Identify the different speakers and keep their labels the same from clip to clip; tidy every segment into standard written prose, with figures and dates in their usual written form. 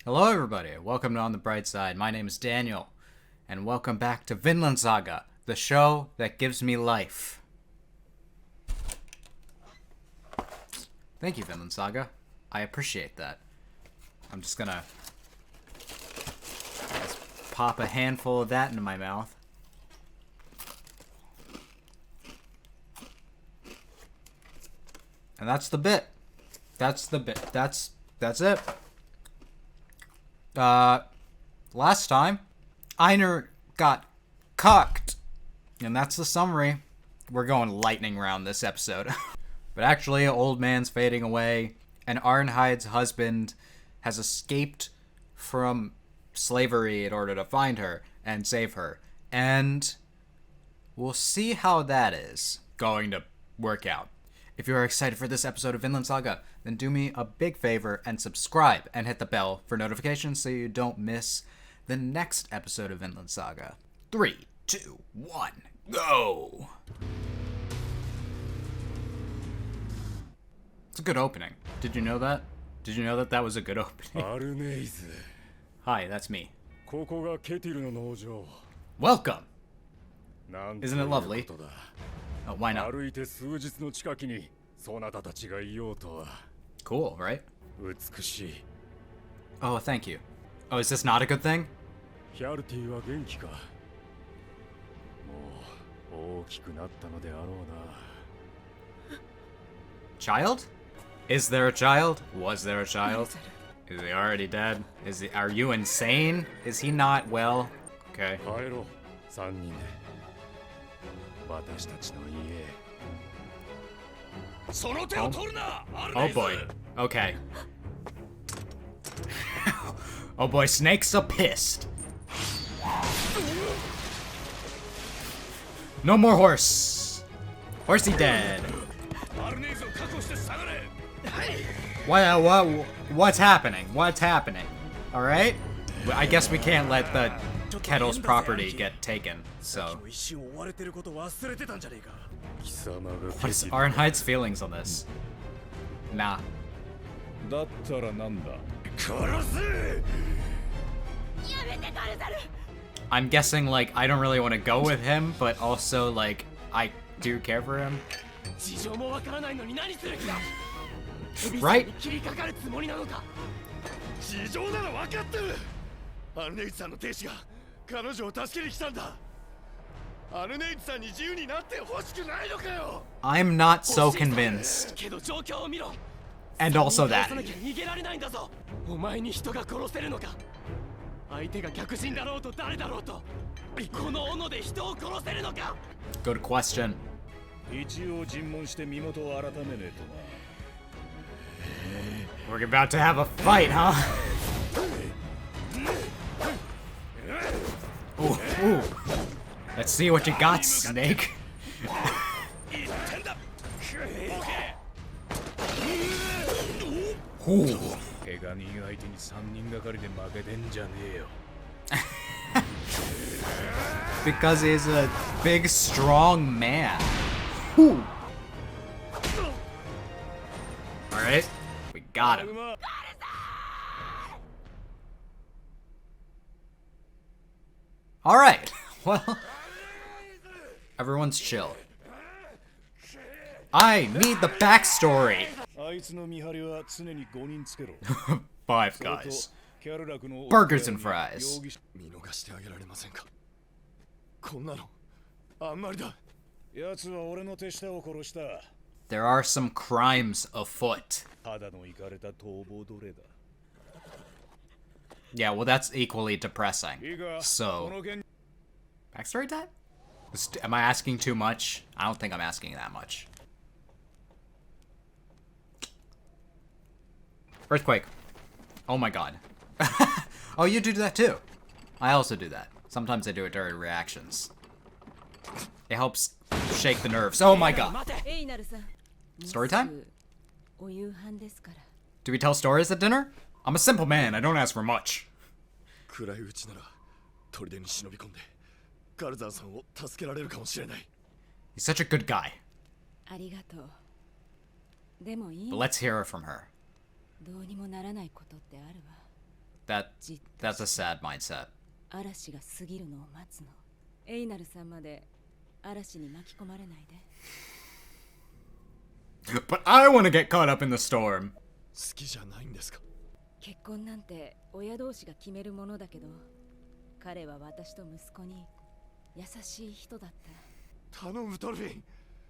Speaker 1: Hello everybody, welcome to On the Bright Side. My name is Daniel, and welcome back to Vinland Saga, the show that gives me life. Thank you, Vinland Saga. I appreciate that. I'm just gonna pop a handful of that into my mouth. And that's the bit. That's it. Last time, Einar got cucked. And that's the summary. We're going lightning round this episode. But actually, old man's fading away, and Arnheid's husband has escaped from slavery in order to find her and save her. And we'll see how that is going to work out. If you're excited for this episode of Vinland Saga, then do me a big favor and subscribe and hit the bell for notifications so you don't miss the next episode of Vinland Saga. 3, 2, 1, go! It's a good opening. Did you know that? Did you know that that was a good opening?
Speaker 2: Arnheid.
Speaker 1: Hi, that's me.
Speaker 2: ここがケティルの農場。
Speaker 1: Welcome!
Speaker 2: なん
Speaker 1: Isn't it lovely?
Speaker 2: ていうことだ。
Speaker 1: Oh, why not?
Speaker 2: 歩いて数日の近くにそなたたちがいようとは。
Speaker 1: Cool, right?
Speaker 2: 美しい。
Speaker 1: Oh, thank you. Oh, is this not a good thing?
Speaker 2: ヒャルティは元気か。もう大きくなったのであろうな。
Speaker 1: Child? Is there a child? Was there a child? Is he already dead? Are you insane? Is he not well? Okay.
Speaker 2: 帰ろう。3人で。私たちの家。その手を取るな。
Speaker 1: Oh boy. Okay. Oh boy, snakes are pissed. No more horse. Horsey dead. What's happening? What's happening? All right. I guess we can't let the kettle's property get taken. So. What is Arnheid's feelings on this? Nah.
Speaker 2: だったらなんだ。
Speaker 1: I'm guessing, like, I don't really want to go with him, but also, like, I do care for him. Right?
Speaker 2: 事情なら分かってる。アルネイツさんの亭主が彼女を助けに来たんだ。アルネイツさんに自由になってほしくないのかよ。
Speaker 1: I'm not so convinced. And also that.
Speaker 3: 逃げられないんだぞ。お前に人が殺せるのか。相手が逆人だろうと誰だろうと、この斧で人を殺せるのか。
Speaker 1: Good question.
Speaker 2: 一応尋問して身元を改めねえとな。
Speaker 1: We're about to have a fight, huh? Ooh, ooh. Let's see what you got, Snake. Ooh.
Speaker 2: 怪我人相手に3人がかりで負けてんじゃねえよ。
Speaker 1: Because he's a big, strong man. Ooh. All right, we got him. All right. Well, everyone's chill. I need the backstory.
Speaker 2: あいつの見張りは常に5人つけろ。
Speaker 1: Five guys. Burgers and fries.
Speaker 2: 見逃してあげられませんか。こんなのあんまりだ。奴は俺の手下を殺した。
Speaker 1: There are some crimes afoot.
Speaker 2: ただのイカれた逃亡奴隷だ。
Speaker 1: Yeah, well, that's equally depressing. So, backstory time? Am I asking too much? I don't think I'm asking that much. Earthquake. Oh my god. Oh, you do that too. I also do that. Sometimes I do it during reactions. It helps shake the nerves. Oh my god. Story time? Do we tell stories at dinner? I'm a simple man. I don't ask for much.
Speaker 2: 暗いうちなら砦に忍び込んでガルザーさんを助けられるかもしれない。
Speaker 1: He's such a good guy.
Speaker 4: ありがとう。でもいい。
Speaker 1: But let's hear it from her.
Speaker 4: どうにもならないことってあるわ。
Speaker 1: that's a sad mindset.
Speaker 4: 嵐が過ぎるのを待つの。エイナルさんまで嵐に巻き込まれないで。
Speaker 1: But I want to get caught up in the storm.
Speaker 2: 好きじゃないんですか？
Speaker 4: 結婚なんて親同士が決めるものだけど、彼は私と息子に優しい人だった。
Speaker 2: 頼むドルフィン、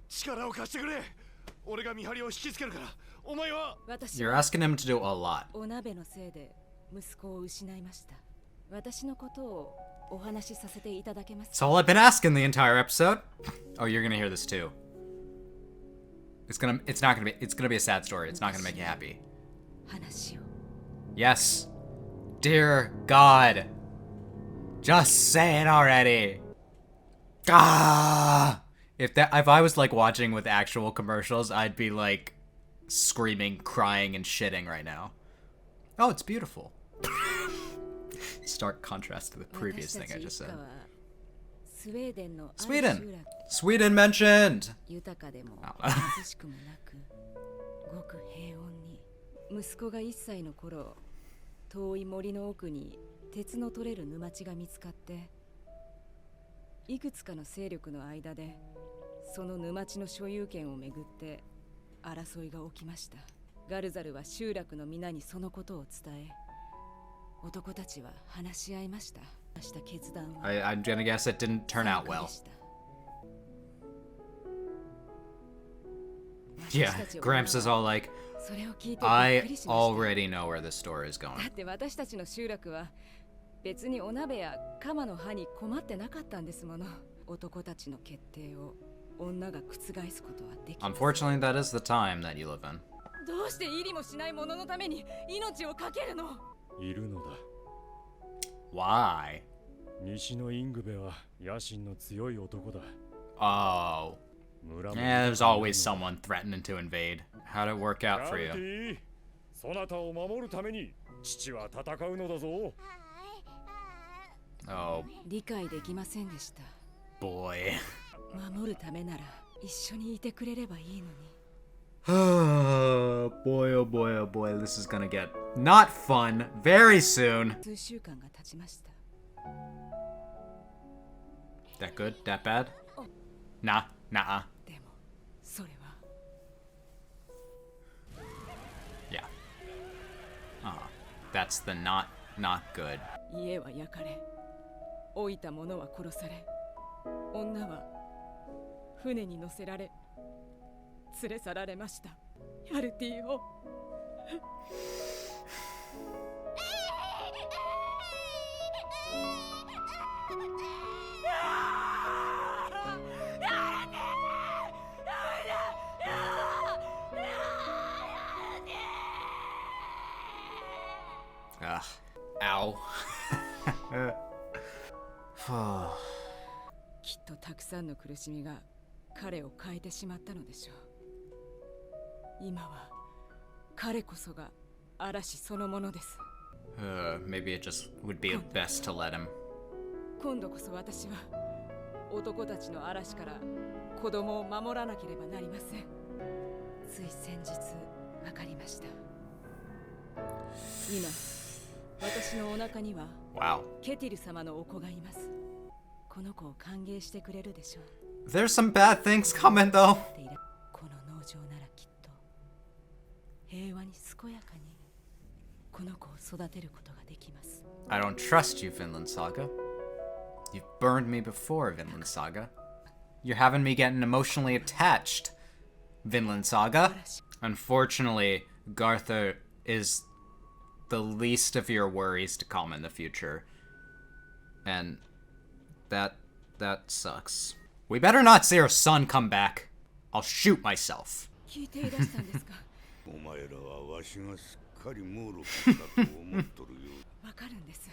Speaker 2: 力を貸してくれ。俺が見張りを引きつけるから、お前は。
Speaker 1: You're asking him to do a lot.
Speaker 4: お鍋のせいで息子を失いました。私のことをお話しさせていただけますか？
Speaker 1: That's all I've been asking the entire episode. Oh, you're gonna hear this too. It's gonna be a sad story. It's not gonna make you happy.
Speaker 4: 話を。
Speaker 1: Yes. Dear God. Just say it already. Ah! If I was like watching with actual commercials, I'd be like screaming, crying, and shitting right now. Oh, it's beautiful. Stark contrast to the previous thing I just said. Sweden! Sweden mentioned!
Speaker 4: 豊かでも
Speaker 1: I don't know.
Speaker 4: 貧しくもなく、ごく平穏に。息子が1歳の頃、遠い森の奥に鉄の取れる沼地が見つかって、いくつかの勢力の間でその沼地の所有権をめぐって争いが起きました。ガルザルは集落の皆にそのことを伝え、男たちは話し合いました。した決断は
Speaker 1: I'm gonna guess it didn't turn out well. Yeah, Gramps is all like,
Speaker 4: それを聞いてびっ
Speaker 1: I
Speaker 4: くりしました。
Speaker 1: already know where this story is going.
Speaker 4: だって私たちの集落は別にお鍋や鎌の刃に困ってなかったんですもの。男たちの決定を女が覆すことはできません。
Speaker 1: Unfortunately, that is the time that you live in.
Speaker 4: どうして入りもしない者のために命を懸けるの？
Speaker 5: いるのだ。
Speaker 1: Why?
Speaker 5: 西のイングベは野心の強い男だ。
Speaker 1: Oh.
Speaker 5: 村も
Speaker 1: Yeah, there's always someone threatening to invade. How'd it work out
Speaker 5: ガ
Speaker 1: for
Speaker 5: ルテ
Speaker 1: you?
Speaker 5: ィ、そなたを守るために父は戦うのだぞ。
Speaker 1: Oh,
Speaker 4: 理解できませんでした。
Speaker 1: boy.
Speaker 4: 守るためなら一緒にいてくれればいいのに。
Speaker 1: Oh boy, oh boy, oh boy. This is gonna get not fun very soon.
Speaker 4: 数週間が経ちました。
Speaker 1: That good? That bad? Nah, nah.
Speaker 4: でもそれは
Speaker 1: Yeah. That's the not good.
Speaker 4: 家は焼かれ、老いた者は殺され、女は船に乗せられ連れ去られました。ヤルティを
Speaker 1: Ugh. Ow.
Speaker 4: きっとたくさんの苦しみが彼を変えてしまったのでしょう。今は彼こそが嵐そのものです。
Speaker 1: Maybe it just would be best to let him.
Speaker 4: 今度こそ私は男たちの嵐から子供を守らなければなりません。つい先日分かりました。今私のお腹には
Speaker 1: Wow.
Speaker 4: ケティル様のお子がいます。この子を歓迎してくれるでしょう。
Speaker 1: There's some bad things coming though.
Speaker 4: この農場ならきっと平和に健やかにこの子を育てることができます。
Speaker 1: I don't trust you, Vinland Saga. You've burned me before, Vinland Saga. You're having me getting emotionally attached, Vinland Saga. Unfortunately, Gardar is the least of your worries to come in the future. And that sucks. We better not see our son come back. I'll shoot myself.
Speaker 4: 聞いていらしたんですか？
Speaker 2: お前らはわしがすっかり猛録だと思っとるよ。
Speaker 4: わかるんです。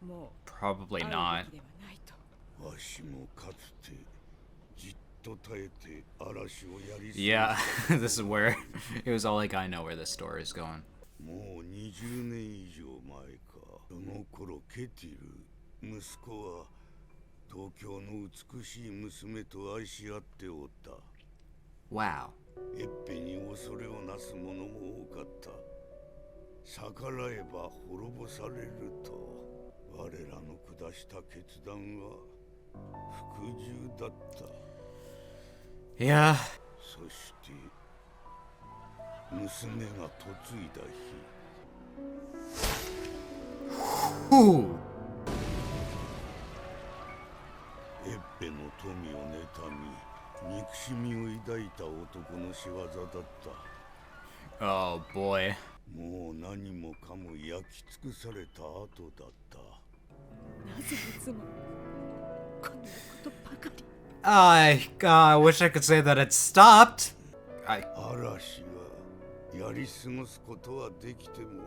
Speaker 4: もう
Speaker 1: Probably
Speaker 4: 会う
Speaker 1: not.
Speaker 4: べきではないと。
Speaker 2: わしもかつてじっと耐えて嵐をやり過ぎ
Speaker 1: Yeah, this is where it was all like, I know where this story is going.
Speaker 2: もう20年以上前か。その頃ケティル、息子は東京の美しい娘と愛し合っておった。
Speaker 1: Wow.
Speaker 2: エッペに恐れをなす者も多かった。逆らえば滅ぼされると我らの下した決断は服従だった。
Speaker 1: Yeah.
Speaker 2: そして娘が嫁いだ日、
Speaker 1: Ooh.
Speaker 2: エッペの富を妬み憎しみを抱いた男の仕業だった。
Speaker 1: Oh boy.
Speaker 2: もう何もかも焼き尽くされた後だった。
Speaker 4: なぜいつもこんなことばかり。
Speaker 1: I wish I could say that it stopped.
Speaker 2: 嵐はやり過ごすことはできても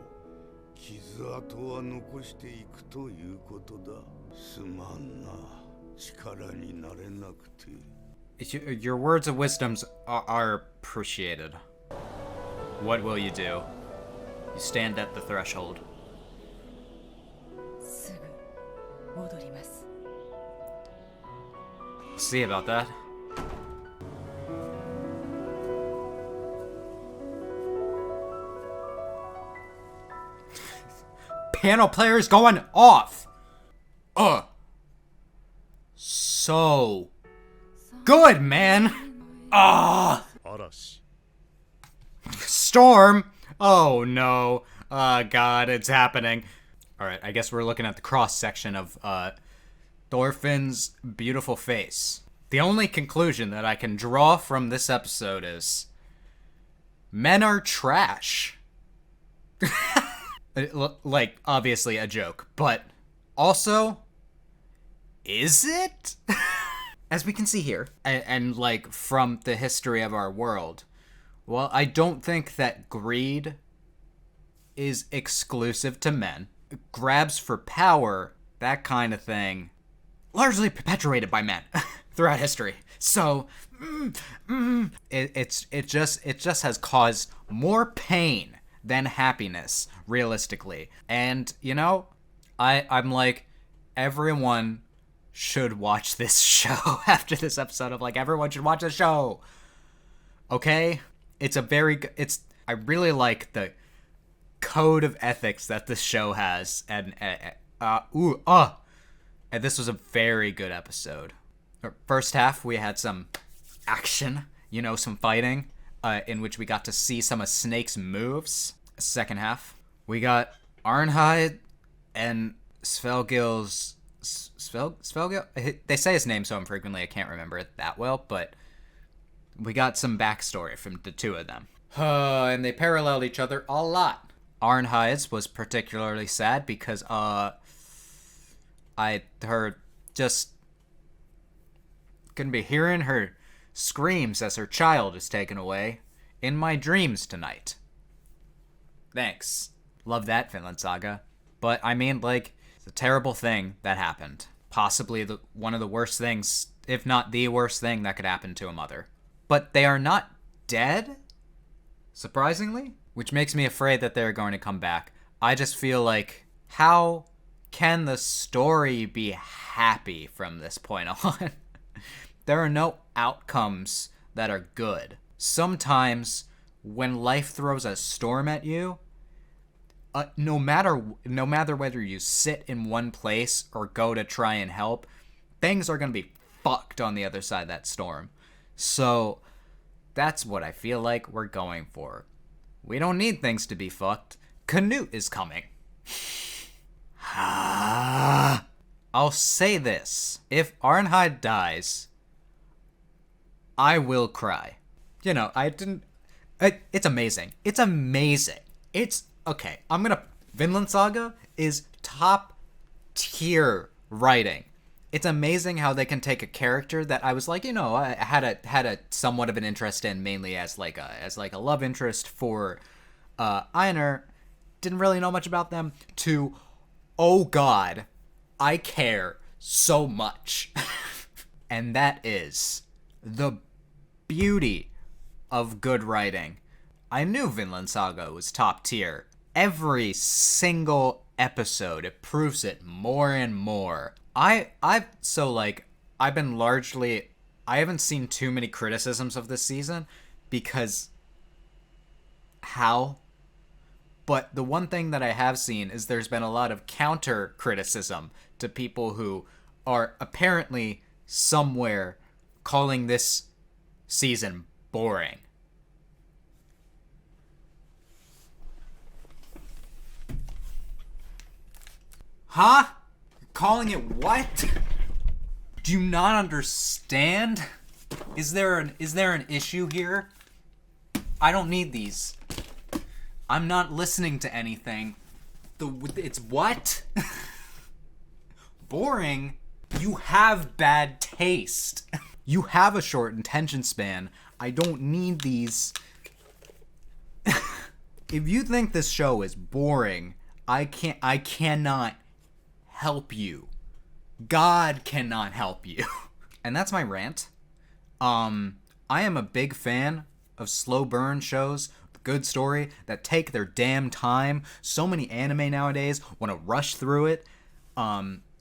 Speaker 2: 傷跡は残していくということだ。すまんな、力になれなくて。
Speaker 1: Your words of wisdom are appreciated. What will you do? You stand at the threshold.
Speaker 4: すぐ戻ります。
Speaker 1: See about that. Piano player's going off. So good, man.
Speaker 5: Arashi.
Speaker 1: Storm. Oh no. God, it's happening. All right, I guess we're looking at the cross section of Thorfinn's beautiful face. The only conclusion that I can draw from this episode is men are trash. Like, obviously a joke, but also, is it? As we can see here, and like from the history of our world, well, I don't think that greed is exclusive to men. Grabs for power, that kind of thing, largely perpetuated by men throughout history. So, it just has caused more pain than happiness, realistically. And you know, I'm like, everyone should watch this show after this episode. Of like, everyone should watch the show. Okay, it's a very good. I really like the code of ethics that this show has, and this was a very good episode. First half, we had some action, you know, some fighting, in which we got to see some of Snake's moves. Second half, we got Arnheid and Svelgil's... Svelgil? They say his name so infrequently I can't remember it that well, but we got some backstory from the two of them. And they paralleled each other a lot. Arnheid's was particularly sad because, her just gonna be hearing her screams as her child is taken away in my dreams tonight. Thanks. Love that, Vinland Saga. But, I mean, like, it's a terrible thing that happened. Possibly one of the worst things, if not the worst thing that could happen to a mother. But they are not dead, surprisingly, which makes me afraid that they're going to come back. I just feel like, how can the story be happy from this point on? There are no outcomes that are good. Sometimes, when life throws a storm at you, no matter whether you sit in one place or go to try and help, things are going to be fucked on the other side of that storm. So, that's what I feel like we're going for. We don't need things to be fucked. Canute is coming. I'll say this. If Arnheid dies, I will cry. You know, it's amazing. It's amazing. It's, okay, Vinland Saga is top tier writing. It's amazing how they can take a character that I was like, you know, I had a somewhat of an interest in, mainly as like a love interest for Einar. Didn't really know much about them, to, oh god, I care so much. And that is the beauty of good writing. I knew Vinland Saga was top tier. Every single episode, it proves it more and more. I haven't seen too many criticisms of this season because how But the one thing that I have seen is there's been a lot of counter criticism to people who are apparently somewhere calling this season boring. Huh? Calling it what? Do you not understand? Is there an issue here? I don't need these. I'm not listening to anything. It's what? Boring? You have bad taste. You have a short attention span. I don't need these. If you think this show is boring, I cannot help you. God cannot help you. And that's my rant. I am a big fan of slow burn shows, good story, that take their damn time. So many anime nowadays want to rush through it,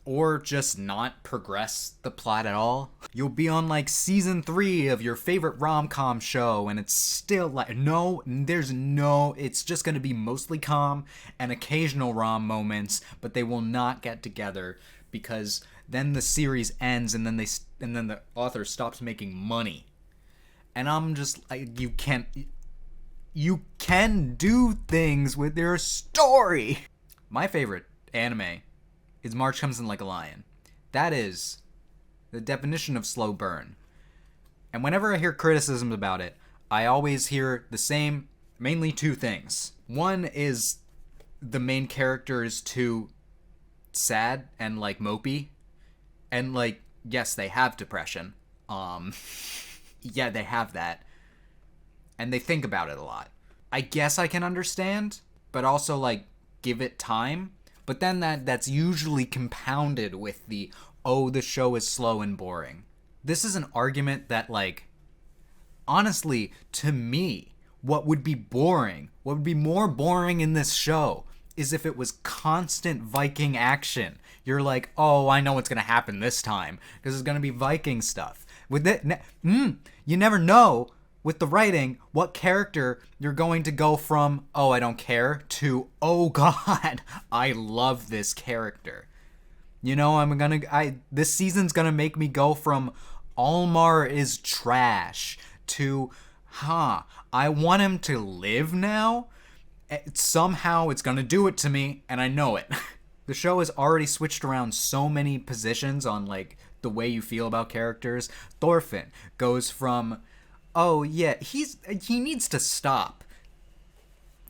Speaker 1: or just not progress the plot at all. You'll be on like season 3 of your favorite rom-com show, and it's still like, it's just gonna be mostly calm and occasional rom moments, but they will not get together because then the series ends and then the author stops making money. And I'm just like, you can do things with your story. My favorite anime is March Comes in Like a Lion. That is the definition of slow burn. And whenever I hear criticisms about it, I always hear the same, mainly 2 things. One is the main character is too sad and like mopey. And like, yes, they have depression. Yeah, they have that. And they think about it a lot. I guess I can understand, but also like give it time. But then that's usually compounded with the show is slow and boring. This is an argument that, like, honestly, to me, what would be more boring in this show is if it was constant Viking action. You're like, oh, I know what's gonna happen this time because it's gonna be Viking stuff. With it, you never know with the writing what character you're going to go from, oh, I don't care, to, oh god, I love this character. You know, this season's gonna make me go from Almar is trash to, I want him to live now. Somehow it's gonna do it to me, and I know it. The show has already switched around so many positions on like the way you feel about characters. Thorfinn goes from, oh yeah, he needs to stop,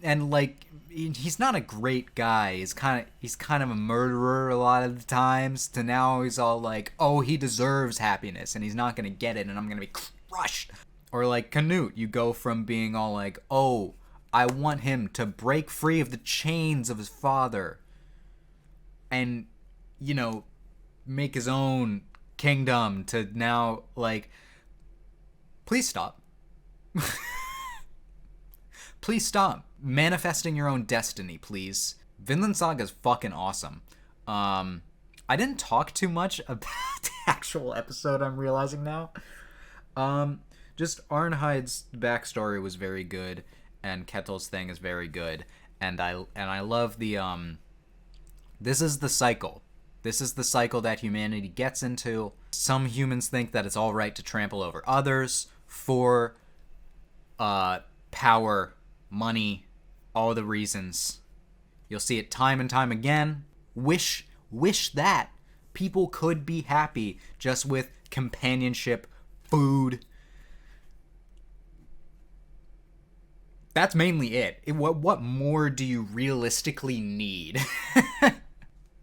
Speaker 1: and like he's not a great guy. He's kind of a murderer a lot of the times. To now he's all like, oh, he deserves happiness and he's not gonna get it, and I'm gonna be crushed. Or like Canute, you go from being all like, oh, I want him to break free of the chains of his father, and you know, make his own kingdom, to now like, please stop. Please stop manifesting your own destiny, please. Vinland Saga is fucking awesome. I didn't talk too much about the actual episode, I'm realizing now. Just Arnheid's backstory was very good, and Ketil's thing is very good, and I love the this is the cycle. This is the cycle that humanity gets into. Some humans think that it's all right to trample over others for power, money, all the reasons. You'll see it time and time again. Wish that people could be happy just with companionship, food. That's mainly it. What more do you realistically need?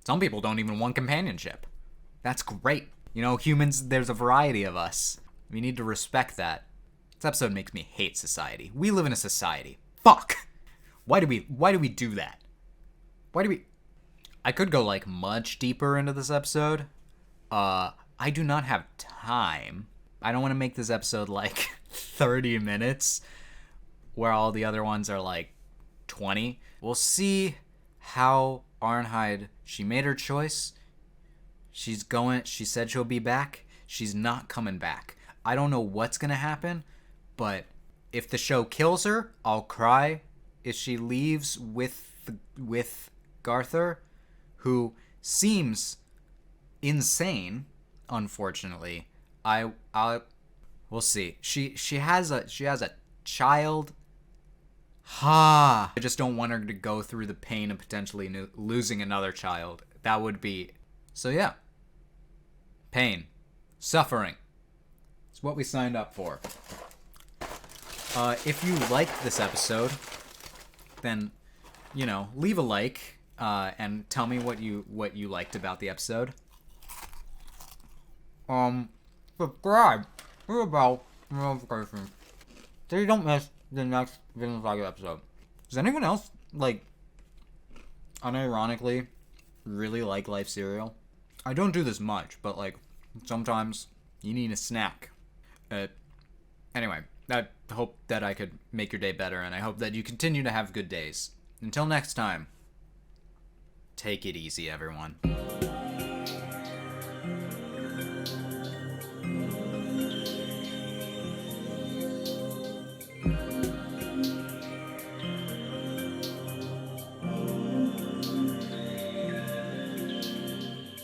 Speaker 1: Some people don't even want companionship. That's great. You know, humans, there's a variety of us. We need to respect that. This episode makes me hate society. We live in a society. Fuck! Why do we do that? I could go, like, much deeper into this episode. I do not have time. I don't want to make this episode, like, 30 minutes, where all the other ones are, like, 20. We'll see how Arnheid, she made her choice. She said she'll be back. She's not coming back. I don't know what's gonna happen, but if the show kills her, I'll cry. is she leaves with Gardar, who seems insane, unfortunately. We'll see. She has a child. I just don't want her to go through the pain of potentially losing another child. That would be... So yeah. Pain. Suffering. It's what we signed up for. If you liked this episode, then, you know, leave a like, and tell me what you liked about the episode. Subscribe. What about notifications, so you don't miss the next VINLAND SAGA episode. Does anyone else, like, unironically, really like life cereal? I don't do this much, but, like, sometimes you need a snack. Anyway, I hope that I could make your day better, and I hope that you continue to have good days. Until next time, take it easy, everyone.